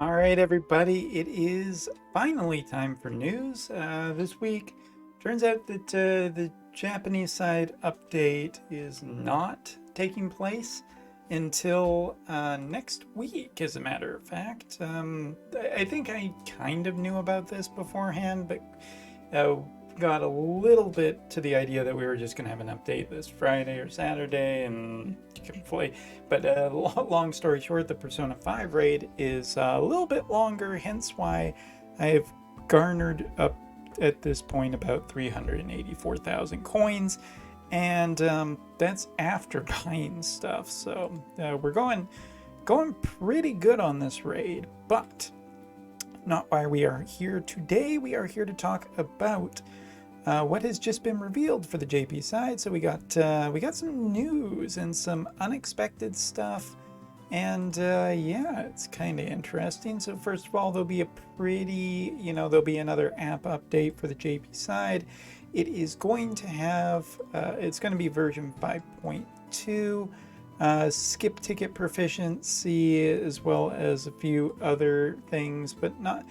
All right, everybody, it is finally time for news. This week, turns out that the Japanese side update is not taking place until next week, as a matter of fact. I think I kind of knew about this beforehand, but uh, got a little bit to the idea that we were just going to have an update this Friday or Saturday and play. But long story short, the Persona 5 raid is a little bit longer, hence why I have garnered up at this point about 384,000 coins. And that's after buying stuff. So we're going pretty good on this raid, but not why we are here today. We are here to talk about what has just been revealed for the JP side. So we got some news and some unexpected stuff, and yeah, it's kind of interesting. So first of all, there'll be there'll be another app update for the JP side. It is going to have it's going to be version 5.2. Skip ticket proficiency, as well as a few other things, but not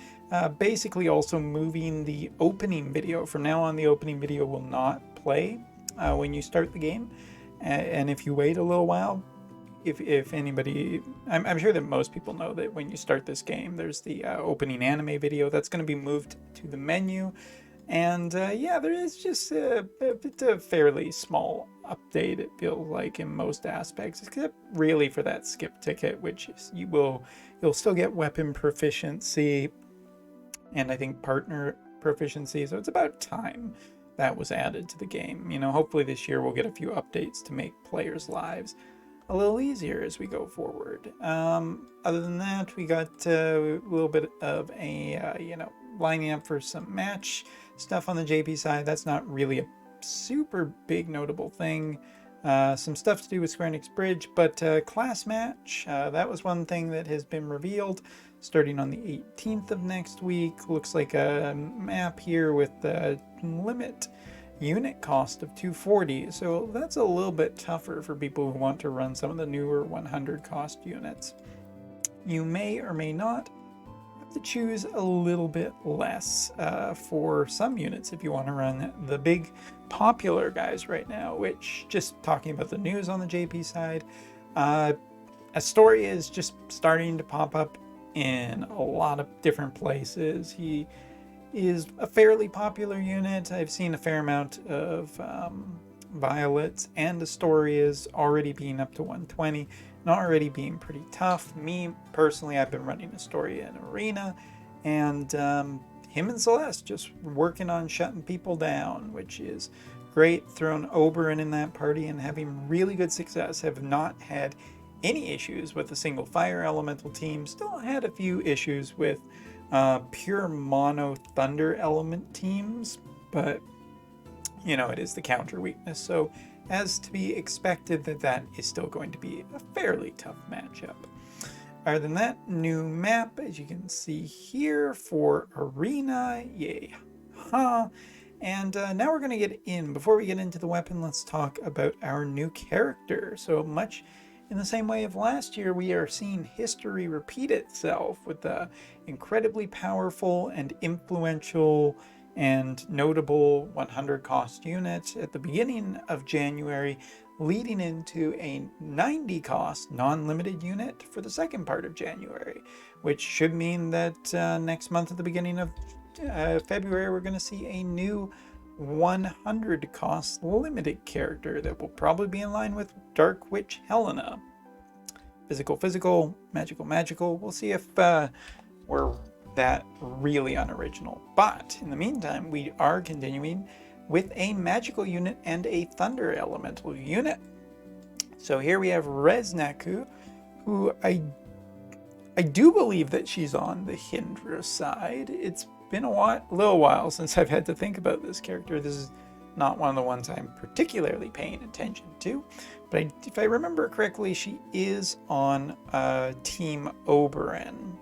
basically also moving the opening video. From now on, the opening video will not play when you start the game, and if you wait a little while, if anybody, I'm sure that most people know that when you start this game, there's the opening anime video that's going to be moved to the menu. And yeah, there is just it's a fairly small update, it feels like, in most aspects, except really for that skip ticket, which is you'll still get weapon proficiency and I think partner proficiency. So it's about time that was added to the game. Hopefully this year we'll get a few updates to make players' lives a little easier as we go forward. Other than that, we got a little bit of a lining up for some match stuff on the JP side. That's not really a super big notable thing. Some stuff to do with Square Enix Bridge, but class match, that was one thing that has been revealed starting on the 18th of next week. Looks like a map here with the limit unit cost of 240, so that's a little bit tougher for people who want to run some of the newer 100 cost units. You may or may not to choose a little bit less for some units if you want to run the big popular guys right now, which, just talking about the news on the JP side, Astoria is just starting to pop up in a lot of different places. He is a fairly popular unit. I've seen a fair amount of Violets and Astorias already being up to 120. And already being pretty tough. Me, personally, I've been running Astoria in Arena, and him and Celeste just working on shutting people down, which is great. Thrown Oberon in that party and having really good success. Have not had any issues with a single fire elemental team. Still had a few issues with pure mono thunder element teams, but it is the counter weakness, so as to be expected that is still going to be a fairly tough matchup. Other than that, new map, as you can see here, for Arena. Yay. And now we're going to get in. Before we get into the weapon, let's talk about our new character. So much in the same way of last year, we are seeing history repeat itself with the incredibly powerful and influential and notable 100 cost unit at the beginning of January, leading into a 90 cost non-limited unit for the second part of January, which should mean that next month at the beginning of February, we're going to see a new 100 cost limited character that will probably be in line with Dark Witch Helena. Physical, magical. We'll see if we're that really unoriginal. But in the meantime, we are continuing with a magical unit and a thunder elemental unit. So here we have Reznaku, who I do believe that she's on the Hindra side. It's been a little while since I've had to think about this character. This is not one of the ones I'm particularly paying attention to, but if I remember correctly, she is on Team Oberon.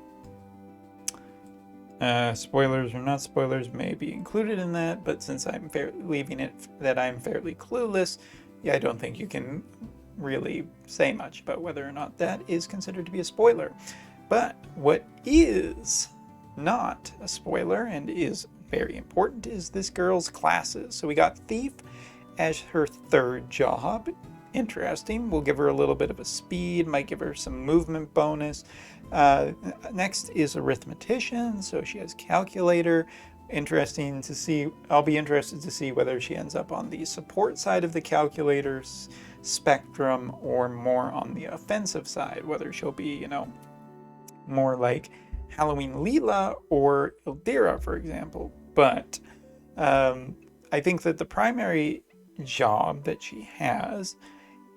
Spoilers or not spoilers may be included in that, but since I'm leaving it that I'm fairly clueless, yeah, I don't think you can really say much about whether or not that is considered to be a spoiler. But what is not a spoiler and is very important is this girl's classes. So we got Thief as her third job. Interesting. We'll give her a little bit of a speed, might give her some movement bonus. Next is Arithmetician, so she has Calculator. Interesting to see. I'll be interested to see whether she ends up on the support side of the calculator's spectrum or more on the offensive side, whether she'll be, more like Halloween Leela or Ildira, for example. But I think that the primary job that she has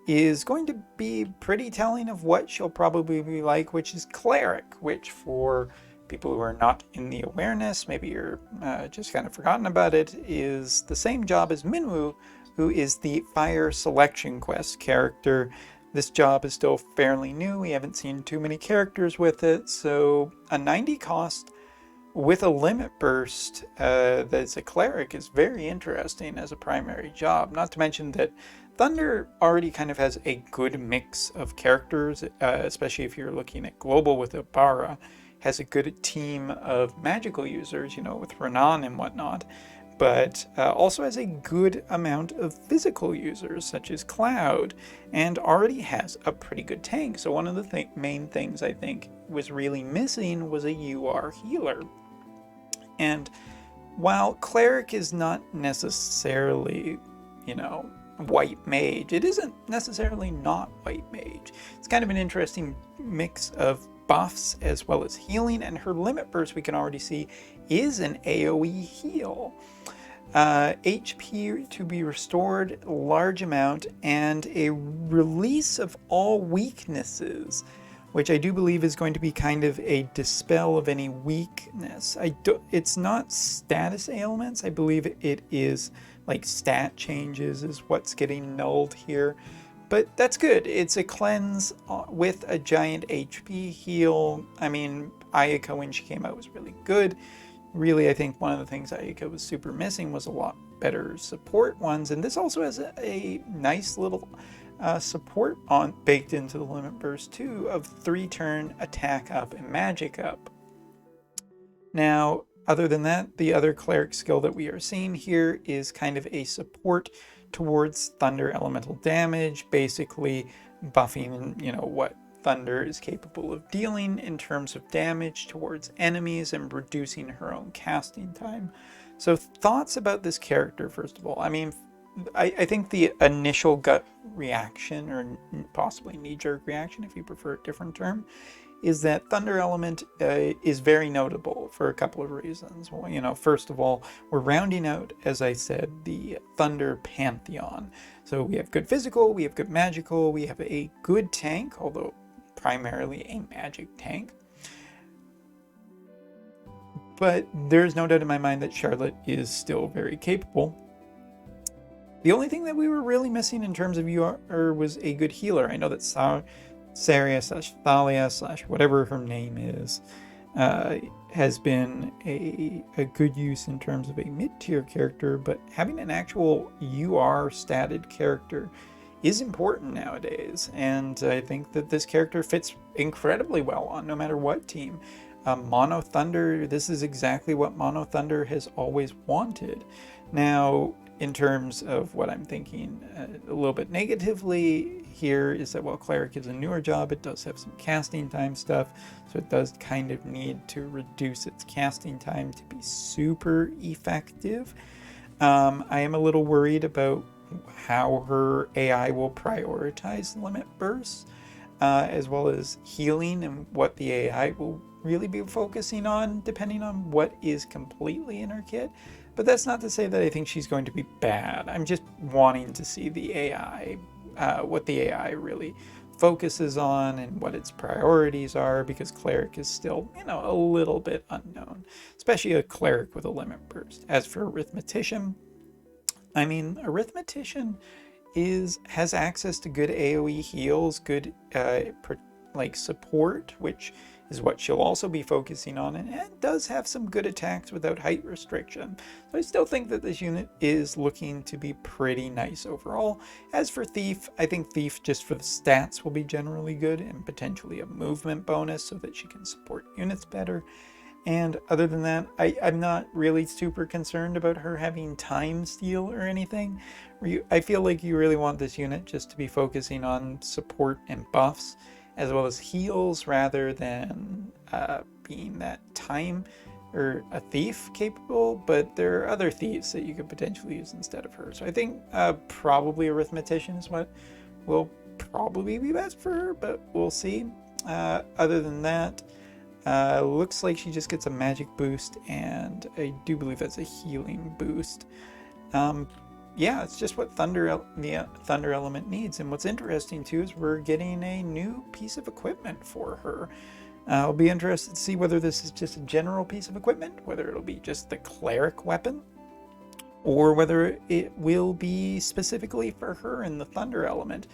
is going to be pretty telling of what she'll probably be like, which is Cleric, which for people who are not in the awareness, maybe you're just kind of forgotten about it, is the same job as Minwoo, who is the Fire Selection Quest character. This job is still fairly new. We haven't seen too many characters with it, so a 90 cost with a limit burst that's a Cleric is very interesting as a primary job. Not to mention that Thunder already kind of has a good mix of characters, especially if you're looking at global with Ibarra. Has a good team of magical users, with Renan and whatnot, but also has a good amount of physical users, such as Cloud, and already has a pretty good tank. So one of the main things I think was really missing was a UR healer. And while Cleric is not necessarily, white mage, it isn't necessarily not white mage. It's kind of an interesting mix of buffs as well as healing, and her limit burst we can already see is an AoE heal. HP to be restored, large amount, and a release of all weaknesses, which I do believe is going to be kind of a dispel of any weakness. It's not status ailments. I believe it is like stat changes is what's getting nulled here. But that's good. It's a cleanse with a giant HP heal. I mean, Ayaka when she came out was really good. Really, I think one of the things Ayaka was super missing was a lot better support ones. And this also has a nice little support baked into the limit burst too of 3-turn attack up and magic up. Now, other than that, the other Cleric skill that we are seeing here is kind of a support towards Thunder elemental damage, basically buffing, what Thunder is capable of dealing in terms of damage towards enemies and reducing her own casting time. So thoughts about this character, first of all. I mean, I think the initial gut reaction, or possibly knee-jerk reaction, if you prefer a different term, is that Thunder element is very notable for a couple of reasons. Well, first of all, we're rounding out, as I said, the Thunder pantheon. So we have good physical, we have good magical, we have a good tank, although primarily a magic tank. But there's no doubt in my mind that Charlotte is still very capable. The only thing that we were really missing in terms of UR was a good healer. I know that Saria/Thalia/ whatever her name is, has been a good use in terms of a mid-tier character, but having an actual UR statted character is important nowadays, and I think that this character fits incredibly well on no matter what team. Mono Thunder, this is exactly what Mono Thunder has always wanted. Now, in terms of what I'm thinking a little bit negatively here is that while Cleric is a newer job, it does have some casting time stuff, so it does kind of need to reduce its casting time to be super effective. I am a little worried about how her AI will prioritize limit bursts, as well as healing and what the AI will really be focusing on depending on what is completely in her kit. But that's not to say that I think she's going to be bad. I'm just wanting to see the AI, what the AI really focuses on and what its priorities are, because Cleric is still, a little bit unknown, especially a Cleric with a limit burst. As for Arithmetician, I mean, Arithmetician has access to good AoE heals, good support, which is what she'll also be focusing on, and does have some good attacks without height restriction. So I still think that this unit is looking to be pretty nice overall. As for Thief, I think Thief just for the stats will be generally good and potentially a movement bonus so that she can support units better. And other than that, I'm not really super concerned about her having time steal or anything. I feel like you really want this unit just to be focusing on support and buffs, as well as heals, rather than being that time or a thief capable. But there are other thieves that you could potentially use instead of her. So I think probably Arithmetician is what will probably be best for her, but we'll see. Other than that, looks like she just gets a magic boost, and I do believe that's a healing boost. Yeah, it's just what the Thunder element needs. And what's interesting too is we're getting a new piece of equipment for her. I'll be interested to see whether this is just a general piece of equipment, whether it'll be just the cleric weapon, or whether it will be specifically for her in the Thunder element.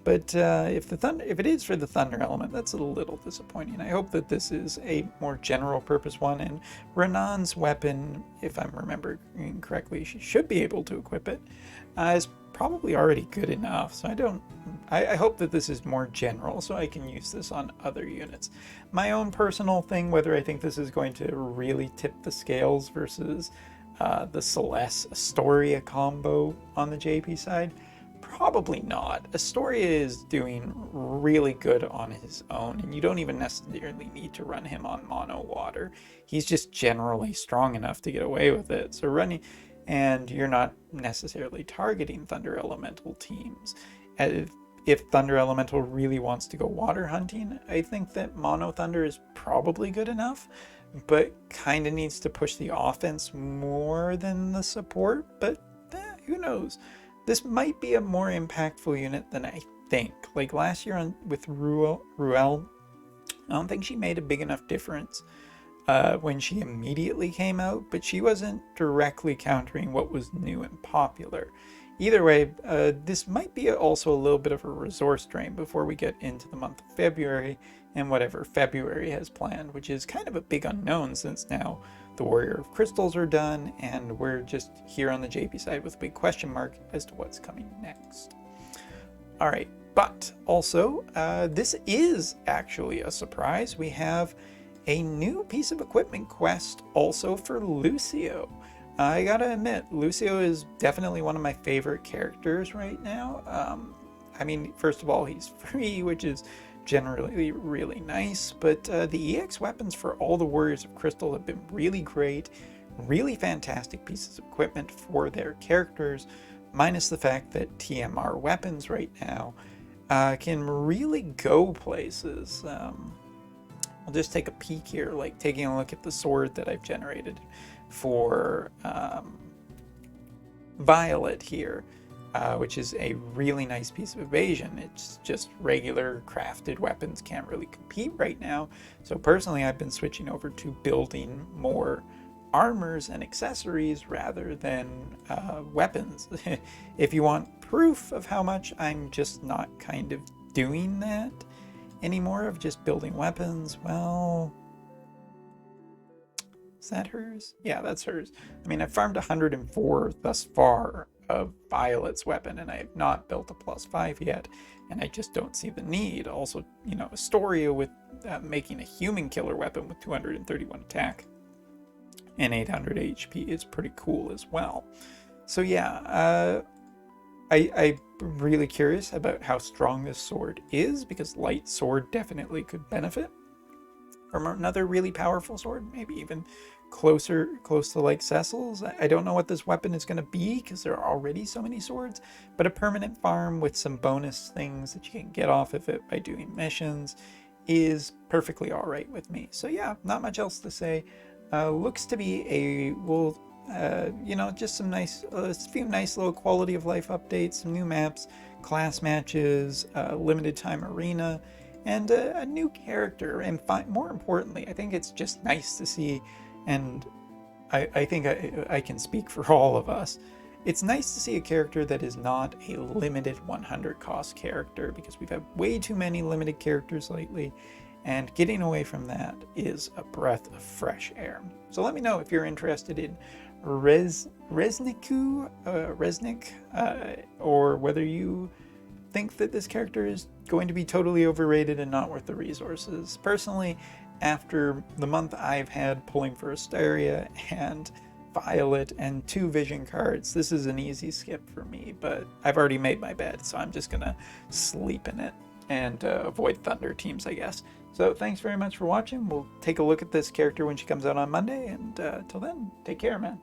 But if it is for the Thunder element, that's a little disappointing. I hope that this is a more general purpose one, and Renan's weapon, if I'm remembering correctly, she should be able to equip it, is probably already good enough. So I hope that this is more general so I can use this on other units. My own personal thing, whether I think this is going to really tip the scales versus the Celeste Astoria combo on the JP side, probably not. Astoria is doing really good on his own, and you don't even necessarily need to run him on mono water. He's just generally strong enough to get away with it. So and you're not necessarily targeting Thunder Elemental teams. If Thunder Elemental really wants to go water hunting, I think that mono Thunder is probably good enough, but kind of needs to push the offense more than the support. But who knows? This might be a more impactful unit than I think. Like last year with Ruel, I don't think she made a big enough difference when she immediately came out, but she wasn't directly countering what was new and popular. Either way, this might be also a little bit of a resource drain before we get into the month of February and whatever February has planned, which is kind of a big unknown since now the Warrior of Crystals are done, and we're just here on the JP side with a big question mark as to what's coming next. All right, but also, this is actually a surprise. We have a new piece of equipment quest also for Lucio. I gotta admit, Lucio is definitely one of my favorite characters right now. I mean, first of all, he's free, which is generally really nice, but the EX weapons for all the Warriors of Crystal have been really great, really fantastic pieces of equipment for their characters, minus the fact that TMR weapons right now can really go places. I'll just take a peek here, like taking a look at the sword that I've generated for Violet here. Which is a really nice piece of evasion. It's just regular crafted weapons can't really compete right now. So personally, I've been switching over to building more armors and accessories rather than weapons. If you want proof of how much I'm just not kind of doing that anymore, of just building weapons, well, is that hers? Yeah, that's hers. I mean, I've farmed 104 thus far of Violet's weapon, and I have not built a +5 yet, and I just don't see the need. Also, you know, Astoria with making a human killer weapon with 231 attack and 800 HP is pretty cool as well. So yeah, I'm really curious about how strong this sword is, because light sword definitely could benefit from another really powerful sword, maybe even close to like Cecil's. I don't know what this weapon is going to be because there are already so many swords, but a permanent farm with some bonus things that you can get off of it by doing missions is perfectly all right with me. So yeah, not much else to say. Looks to be you know, just some nice, a few nice little quality of life updates, some new maps, class matches, limited time arena, and a new character. And more importantly, I think it's just nice to see, and I think I can speak for all of us, it's nice to see a character that is not a limited 100 cost character, because we've had way too many limited characters lately, and getting away from that is a breath of fresh air. So let me know if you're interested in Resnik, or whether you think that this character is going to be totally overrated and not worth the resources. Personally, after the month I've had pulling for Asteria and Violet and 2 vision cards, this is an easy skip for me, but I've already made my bed, so I'm just gonna sleep in it and avoid Thunder teams, I guess. So thanks very much for watching. We'll take a look at this character when she comes out on Monday, and till then, take care, man.